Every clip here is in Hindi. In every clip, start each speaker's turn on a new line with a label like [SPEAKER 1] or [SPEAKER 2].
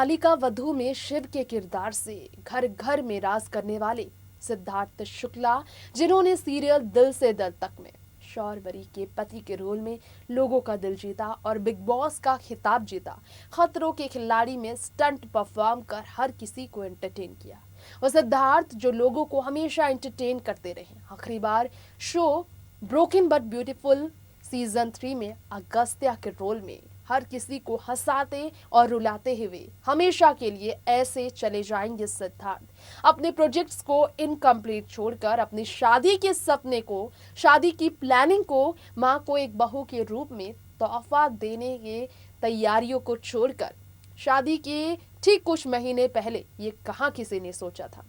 [SPEAKER 1] कालिका वधू में शिव के किरदार से घर घर में राज करने वाले सिद्धार्थ शुक्ला, जिन्होंने सीरियल दिल से दिल तक में शौर्वरी के पति के रोल में लोगों का दिल जीता और बिग बॉस का खिताब जीता, खतरों के खिलाड़ी में स्टंट परफॉर्म कर हर किसी को एंटरटेन किया। और सिद्धार्थ जो लोगों को हमेशा एंटरटेन करते रहे, आखिरी बार show broken but beautiful season 3 में अगस्त्या के रोल में हर किसी को हंसाते और रुलाते हुए हमेशा के लिए ऐसे चले जाएंगे सिद्धार्थ। अपने प्रोजेक्ट्स को इनकम्प्लीट छोड़कर अपनी शादी के सपने को, शादी की प्लानिंग को, मां को एक बहू के रूप में तोहफा देने की तैयारियों को छोड़कर शादी के ठीक कुछ महीने पहले ये कहां किसी ने सोचा था।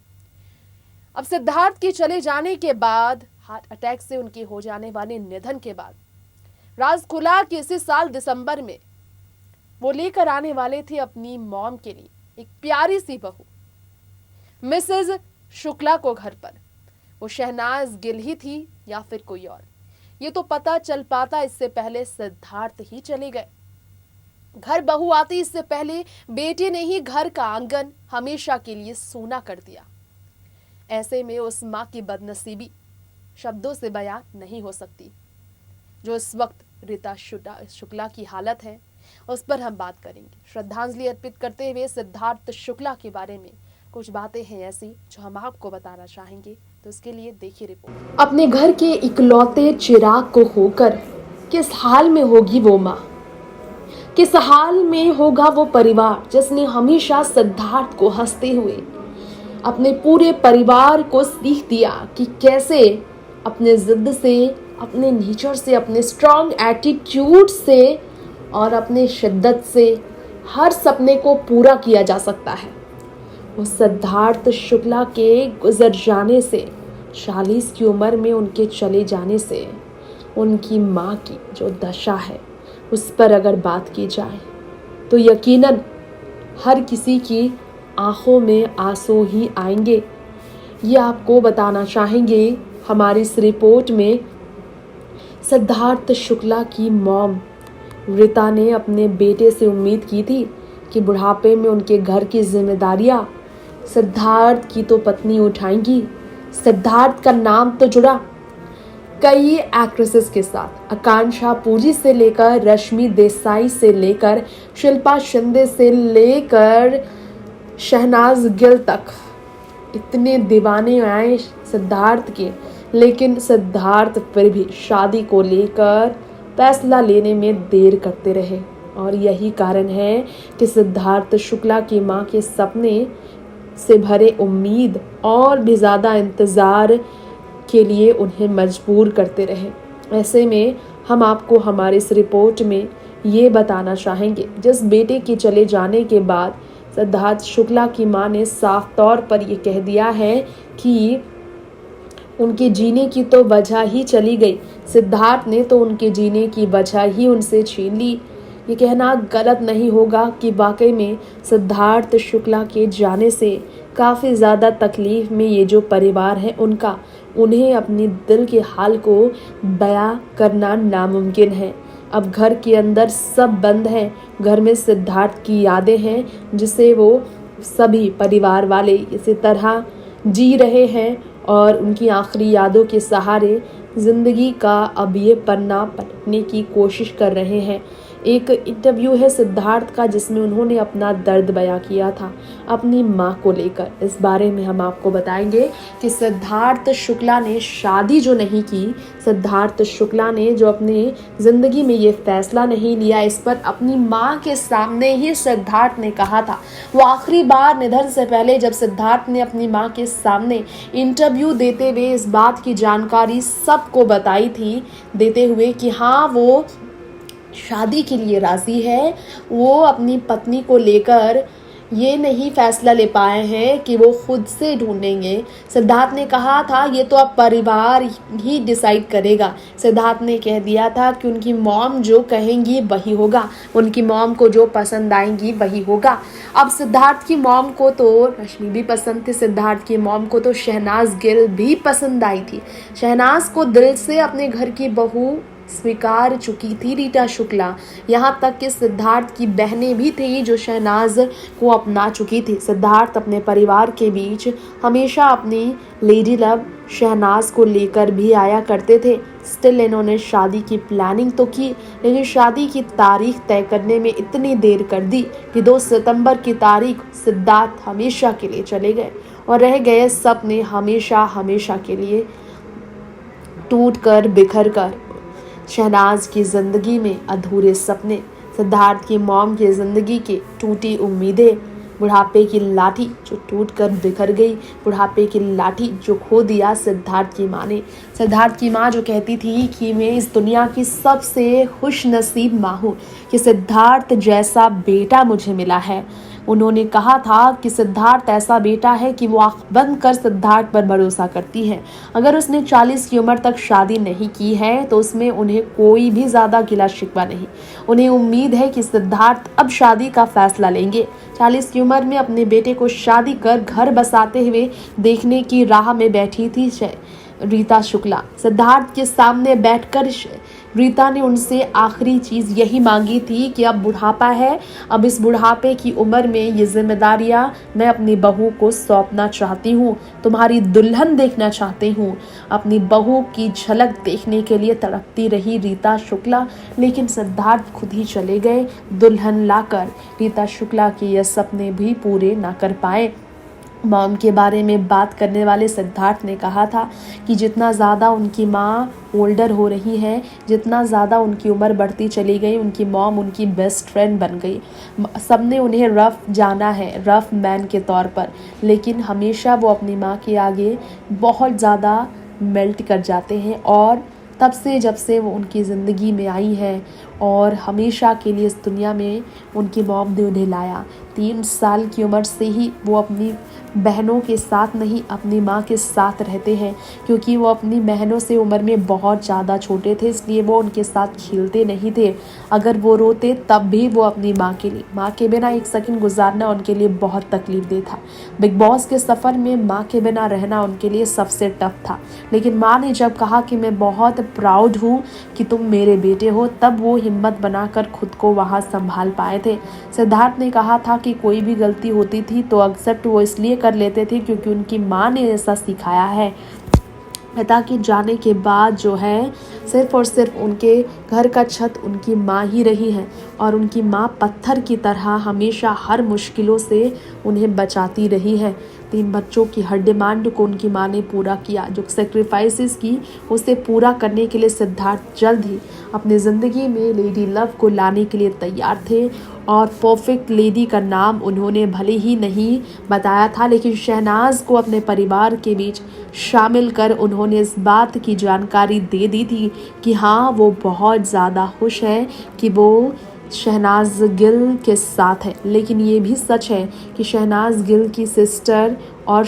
[SPEAKER 1] अब सिद्धार्थ के चले जाने के बाद, हार्ट अटैक से उनके हो जाने वाले निधन के बाद राज खुला कि इसी साल दिसंबर में वो लेकर आने वाले थे अपनी मॉम के लिए एक प्यारी सी बहू, मिसेज शुक्ला को घर पर। वो शहनाज गिल ही थी या फिर कोई और, ये तो पता चल पाता इससे पहले सिद्धार्थ ही चले गए। घर बहू आती इससे पहले बेटे ने ही घर का आंगन हमेशा के लिए सूना कर दिया। ऐसे में उस मां की बदनसीबी शब्दों से बयां नहीं हो सकती। जो इस वक्त रीता शुक्ला की हालत है, उस पर हम बात करेंगे। श्रद्धांजलि अर्पित करते हुए सिद्धार्थ शुक्ला के बारे में कुछ बातें हैं ऐसी जो हम आपको बताना चाहेंगे, तो इसके लिए देखिए रिपोर्ट। अपने घर के इकलौते चिराग को होकर किस हाल में होगी वो माँ, किस हाल में होगा वो परिवार जिसने हमेशा सिद्धार्थ को हंसते हुए अपने पूरे परिवार को सीख दिया कि कैसे अपने जिद से, अपने नेचर से, अपने स्ट्रॉन्ग एटीट्यूड से और अपने शिद्दत से हर सपने को पूरा किया जा सकता है। उस सिद्धार्थ शुक्ला के गुजर जाने से, 40 की उम्र में उनके चले जाने से, उनकी माँ की जो दशा है उस पर अगर बात की जाए तो यकीनन हर किसी की आंखों में आंसू ही आएंगे। ये आपको बताना चाहेंगे हमारी इस रिपोर्ट में। सिद्धार्थ शुक्ला की मॉम रीता ने अपने बेटे से उम्मीद की थी कि बुढ़ापे में उनके घर की जिम्मेदारियां सिद्धार्थ की तो पत्नी उठाएंगी। सिद्धार्थ का नाम तो जुड़ा कई एक्ट्रेसेस के साथ, आकांक्षा पुरी से लेकर रश्मि देसाई से लेकर शिल्पा शिंदे से लेकर शहनाज गिल तक। इतने दीवाने आए सिद्धार्थ के, लेकिन सिद्धार्थ फिर भी शादी को लेकर फैसला लेने में देर करते रहे। और यही कारण है कि सिद्धार्थ शुक्ला की मां के सपने से भरे उम्मीद और भी ज़्यादा इंतज़ार के लिए उन्हें मजबूर करते रहे। ऐसे में हम आपको हमारी इस रिपोर्ट में ये बताना चाहेंगे, जिस बेटे के चले जाने के बाद सिद्धार्थ शुक्ला की मां ने साफ तौर पर यह कह दिया है कि उनके जीने की तो वजह ही चली गई, सिद्धार्थ ने तो उनके जीने की वजह ही उनसे छीन ली। ये कहना गलत नहीं होगा कि वाकई में सिद्धार्थ शुक्ला के जाने से काफ़ी ज़्यादा तकलीफ में ये जो परिवार है उनका, उन्हें अपनी दिल के हाल को बयां करना नामुमकिन है। अब घर के अंदर सब बंद है, घर में सिद्धार्थ की यादें हैं जिसे वो सभी परिवार वाले इसी तरह जी रहे हैं और उनकी आखिरी यादों के सहारे ज़िंदगी का अब ये पन्ना पलटने की कोशिश कर रहे हैं। एक इंटरव्यू है सिद्धार्थ का जिसमें उन्होंने अपना दर्द बयां किया था अपनी मां को लेकर। इस बारे में हम आपको बताएंगे कि सिद्धार्थ शुक्ला ने शादी जो नहीं की, सिद्धार्थ शुक्ला ने जो अपनी ज़िंदगी में ये फैसला नहीं लिया, इस पर अपनी मां के सामने ही सिद्धार्थ ने कहा था। वो आखिरी बार निधन से पहले जब सिद्धार्थ ने अपनी मां के सामने इंटरव्यू देते हुए इस बात की जानकारी सबको बताई थी, देते हुए कि हाँ वो शादी के लिए राजी है। वो अपनी पत्नी को लेकर ये नहीं फैसला ले पाए हैं कि वो खुद से ढूंढेंगे। सिद्धार्थ ने कहा था ये तो अब परिवार ही डिसाइड करेगा। सिद्धार्थ ने कह दिया था कि उनकी मॉम जो कहेंगी वही होगा, उनकी मॉम को जो पसंद आएंगी वही होगा। अब सिद्धार्थ की मॉम को तो रश्मि भी पसंद थी, सिद्धार्थ की मॉम को तो शहनाज गिल भी पसंद आई थी। शहनाज को दिल से अपने घर की बहू स्वीकार चुकी थी रीता शुक्ला। यहाँ तक कि सिद्धार्थ की बहनें भी थी जो शहनाज को अपना चुकी थी। सिद्धार्थ अपने परिवार के बीच हमेशा अपनी लेडी लव शहनाज को लेकर भी आया करते थे। स्टिल इन्होंने शादी की प्लानिंग तो की, लेकिन शादी की तारीख तय करने में इतनी देर कर दी कि 2 सितंबर की तारीख सिद्धार्थ हमेशा के लिए चले गए और रह गए सपने हमेशा हमेशा के लिए टूट कर बिखर कर। शहनाज की जिंदगी में अधूरे सपने, सिद्धार्थ की मॉम की जिंदगी की टूटी उम्मीदें, बुढ़ापे की लाठी जो टूट कर बिखर गई, बुढ़ापे की लाठी जो खो दिया सिद्धार्थ की माँ ने। सिद्धार्थ की माँ जो कहती थी कि मैं इस दुनिया की सबसे खुश नसीब माँ हूँ कि सिद्धार्थ जैसा बेटा मुझे मिला है। उन्होंने कहा था कि सिद्धार्थ ऐसा बेटा है कि वो आंख बंद कर सिद्धार्थ पर भरोसा करती है। अगर उसने 40 की उम्र तक शादी नहीं की है तो उसमें उन्हें कोई भी ज़्यादा गिला शिकवा नहीं। उन्हें उम्मीद है कि सिद्धार्थ अब शादी का फैसला लेंगे। 40 की उम्र में अपने बेटे को शादी कर घर बसाते हुए देखने की राह में बैठी थी रीता शुक्ला। सिद्धार्थ के सामने बैठकर रीता ने उनसे आखिरी चीज यही मांगी थी कि अब बुढ़ापा है, अब इस बुढ़ापे की उम्र में ये जिम्मेदारियां मैं अपनी बहू को सौंपना चाहती हूँ, तुम्हारी दुल्हन देखना चाहती हूँ। अपनी बहू की झलक देखने के लिए तड़पती रही रीता शुक्ला, लेकिन सिद्धार्थ खुद ही चले गए दुल्हन लाकर। रीता शुक्ला के ये सपने भी पूरे ना कर पाए। मॉम के बारे में बात करने वाले सिद्धार्थ ने कहा था कि जितना ज़्यादा उनकी माँ ओल्डर हो रही है, जितना ज़्यादा उनकी उम्र बढ़ती चली गई, उनकी मॉम उनकी बेस्ट फ्रेंड बन गई। सबने उन्हें रफ़ जाना है, रफ़ मैन के तौर पर, लेकिन हमेशा वो अपनी माँ के आगे बहुत ज़्यादा मेल्ट कर जाते हैं। और तब से जब से वो उनकी ज़िंदगी में आई है और हमेशा के लिए इस दुनिया में उनकी मॉम ने उन्हें लाया। 3 साल की उम्र से ही वो अपनी बहनों के साथ नहीं, अपनी माँ के साथ रहते हैं, क्योंकि वो अपनी बहनों से उम्र में बहुत ज़्यादा छोटे थे, इसलिए वो उनके साथ खेलते नहीं थे। अगर वो रोते तब भी वो अपनी माँ के लिए, माँ के बिना एक सेकंड गुजारना उनके लिए बहुत तकलीफदेह था। बिग बॉस के सफ़र में माँ के बिना रहना उनके लिए सबसे टफ था, लेकिन माँ ने जब कहा कि मैं बहुत प्राउड हूँ कि तुम मेरे बेटे हो, तब वो हिम्मत बनाकर खुद को वहाँ संभाल पाए थे। सिद्धार्थ ने कहा था कि कोई भी गलती होती थी तो एक्सेप्ट वो इसलिए कर लेते थे क्योंकि उनकी माँ ने ऐसा सिखाया है। पिता के जाने के बाद जो है सिर्फ और सिर्फ उनके घर का छत उनकी माँ ही रही है, और उनकी माँ पत्थर की तरह हमेशा हर मुश्किलों से उन्हें बचाती रही है। 3 बच्चों की हर डिमांड को उनकी माँ ने पूरा किया। जो सेक्रीफाइसेस की उसे पूरा करने के लिए सिद्धार्थ जल्द ही अपनी ज़िंदगी में लेडी लव को लाने के लिए तैयार थे, और परफेक्ट लेडी का नाम उन्होंने भले ही नहीं बताया था, लेकिन शहनाज को अपने परिवार के बीच शामिल कर उन्होंने इस बात की जानकारी दे दी थी कि हाँ, वो बहुत ज़्यादा खुश है कि वो शहनाज गिल के साथ है। लेकिन ये भी सच है कि शहनाज गिल की सिस्टर और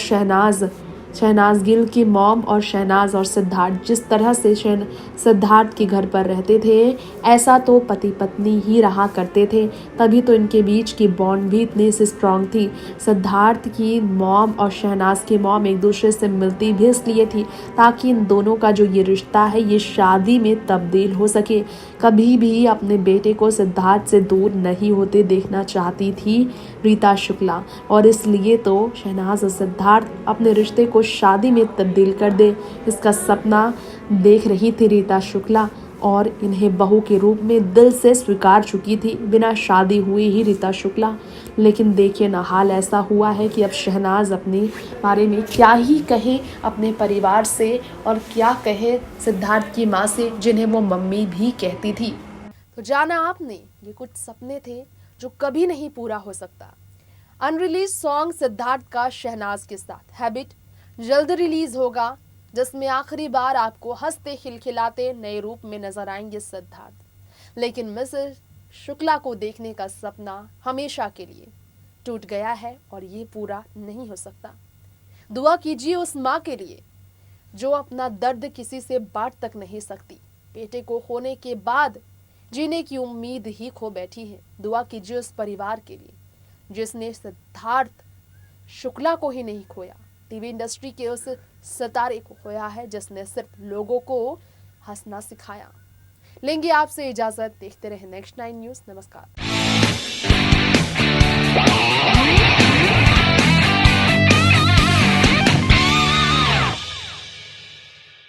[SPEAKER 1] शहनाज गिल की मॉम और शहनाज और सिद्धार्थ जिस तरह से सिद्धार्थ के घर पर रहते थे, ऐसा तो पति पत्नी ही रहा करते थे, तभी तो इनके बीच की बॉन्ड भी इतनी सी स्ट्रांग थी। सिद्धार्थ की मॉम और शहनाज की मॉम एक दूसरे से मिलती भी इसलिए थी ताकि इन दोनों का जो ये रिश्ता है ये शादी में तब्दील हो सके। कभी भी अपने बेटे को सिद्धार्थ से दूर नहीं होते देखना चाहती थी रीता शुक्ला, और इसलिए तो शहनाज और सिद्धार्थ अपने रिश्ते को शादी में तब्दील कर दे, इसका सपना देख रही थी रीता शुक्ला, और इन्हें बहू के रूप में दिल से स्वीकार चुकी थी बिना शादी हुए ही रीता शुक्ला। लेकिन देखिए ना, हाल ऐसा हुआ है कि अब शहनाज अपने बारे में क्या ही कहे अपने परिवार से, और क्या कहे सिद्धार्थ की माँ से जिन्हें वो मम्मी भी कहती थी। तो जाना आपने, ये कुछ सपने थे जो कभी नहीं पूरा हो सकता। अनरिलीज सॉन्ग सिद्धार्थ का शहनाज के साथ हैबिट जल्द रिलीज होगा, जिसमें आखिरी बार आपको हंसते खिलखिलाते नए रूप में नजर आएंगे सिद्धार्थ। लेकिन मिसेस शुक्ला को देखने का सपना हमेशा के लिए टूट गया है और ये पूरा नहीं हो सकता। दुआ कीजिए उस माँ के लिए जो अपना दर्द किसी से बांट तक नहीं सकती, बेटे को खोने के बाद जीने की उम्मीद ही खो बैठी है। दुआ कीजिए उस परिवार के लिए जिसने सिद्धार्थ शुक्ला को ही नहीं खोया, टीवी इंडस्ट्री के उस सितारे को खोया है जिसने सिर्फ लोगों को हंसना सिखाया। लेंगे आपसे इजाजत। देखते रहे नेक्स्ट 9 न्यूज। नमस्कार।